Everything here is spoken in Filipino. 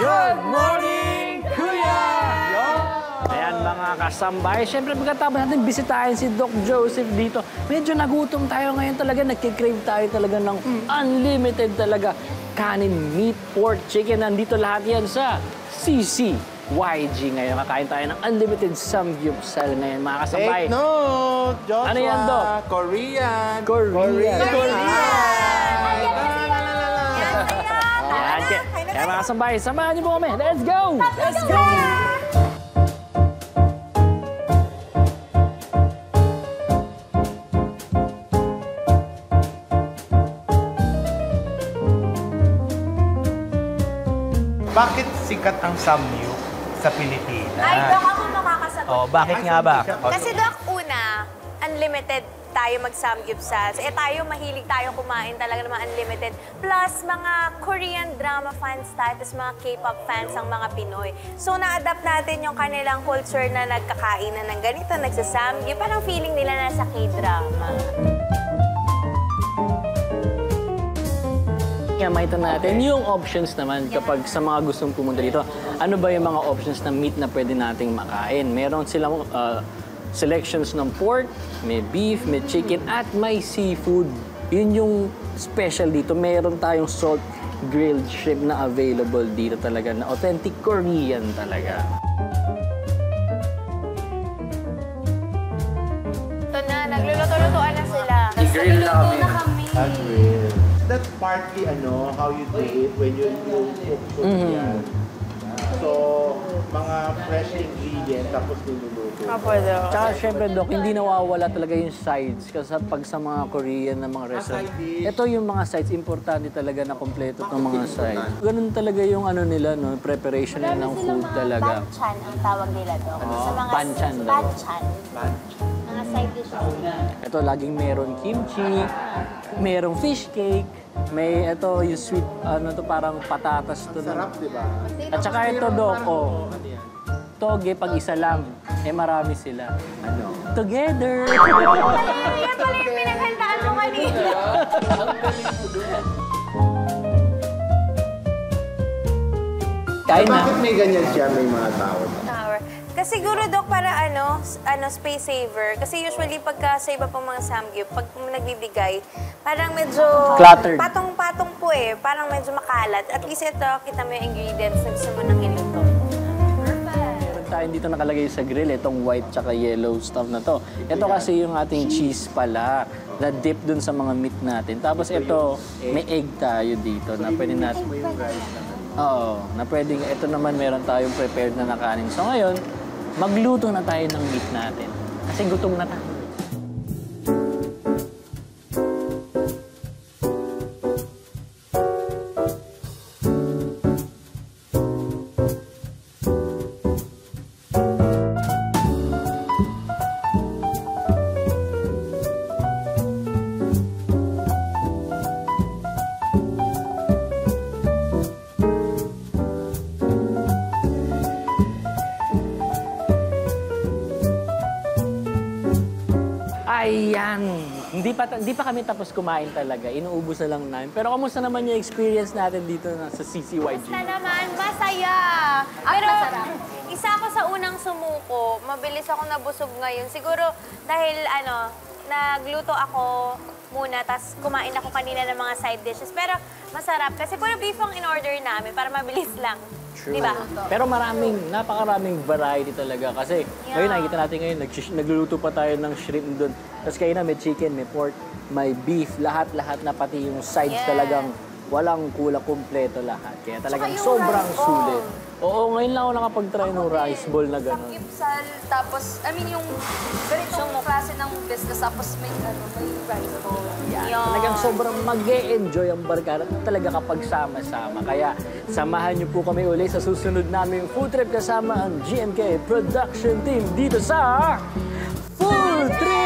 Good morning, Kuya! Ayan mga kasambay, syempre pagkatapos natin bisitahin si Doc Joseph dito, medyo nagutom tayo ngayon talaga, nagkikrave tayo talaga ng unlimited talaga. Kanin, meat, pork, chicken, nandito lahat yan sa CCYG ngayon. Kakain tayo ng unlimited samgyupsal ngayon mga kasambay. Take note, Joshua. Ano yan, Doc? Korean. Korean. Ayan, kaya mga kasambay, samahan niyo po kami. Let's go! Let's go! Bakit sikat ang samyup sa Pilipinas? Ay, Doc, ako makakasagot. Oh, bakit nga ba? Kasi Doc, una, unlimited tayo mag-samgyupsal. Tayo, mahilig tayo kumain talaga ng mga unlimited. Plus, mga Korean drama fans tayo, tapos mga K-pop fans ang mga Pinoy. So, na-adapt natin yung kanilang culture na nagkakain na ng ganito, nagsasamgyup. Parang feeling nila nasa K-drama. Makita natin yung options naman kapag sa mga gustong pumunta dito. Ano ba yung mga options na meat na pwede nating makain? Meron silang selections ng pork, may beef, may chicken, at may seafood. Yun yung special dito. Meron tayong salt grilled shrimp na available dito talaga, na authentic Korean talaga. Ito na, nagluluto-lutuan na sila. I-grill na kami. Unreal. That's partly how you do it when you cook Korean. So, mga fresh ingredients tapos niluluto. Tsaka syempre, Doc, hindi nawawala talaga yung sides. Kasi pag sa mga Korean na mga restaurant, ito yung mga sides, importante talaga na kompleto ng mga sides. Ganun talaga yung nila, no, preparation nila ng food talaga. Banchan ang tawag nila, Doc. Sa mga banchan daw. banchan. Mga side dishes. Ito, laging meron kimchi, merong fish cake, may yung sweet, parang patatas to. Sarap, di ba? At saka ito, Doc, toge pag isa lang, marami sila. Together! Yan pala yung pinaghandaan mo kanina. Kain na. Bakit may ganyan siya, may mga tao? Tower. Kasi siguro, Doc, para space saver. Kasi usually pagka sa iba pang mga samgyup, pag nagbibigay, parang medyo cluttered. Patong-patong po Parang medyo makalat. At least ito, kita mo yung ingredients na gusto mo nang iluto. Meron tayo dito nakalagay sa grill, itong white tsaka yellow stuff na to. Ito kasi yung ating cheese pala, na dip dun sa mga meat natin. Tapos ito, may egg tayo dito na pwede natin. Oo, na pwedeng, ito naman meron tayong prepared na nakanin. So ngayon, magluto na tayo ng meat natin. Kasi gutom na tayo. Ayan! Hindi pa kami tapos kumain talaga. Inuubos na lang namin. Pero kamusta naman yung experience natin dito sa CCYG? Basta naman, masaya. Pero isa ako sa unang sumuko. Mabilis ako nabusog ngayon. Siguro dahil nagluto ako muna, tapos kumain ako kanina ng mga side dishes. Pero masarap kasi puro beef ang in-order namin para mabilis lang. True. Diba? Pero napakaraming variety talaga. Kasi ngayon nakikita natin ngayon, nagluluto pa tayo ng shrimp doon. Tapos kayo na may chicken, may pork, may beef, lahat-lahat na pati yung sides talagang walang kulang, kumpleto lahat. Kaya talagang sobrang sulit. Oo, ngayon lang ako nakapag-try ng rice ball na gano'n. Samgyupsal, tapos, yung ganitong klase ng business, tapos may rice bowl. Yan. Talagang sobrang mag-e-enjoy ang barkada talaga kapag sama-sama. Kaya samahan niyo po kami ulit sa susunod naming food trip kasama ang GMK Production Team dito sa Food Trip!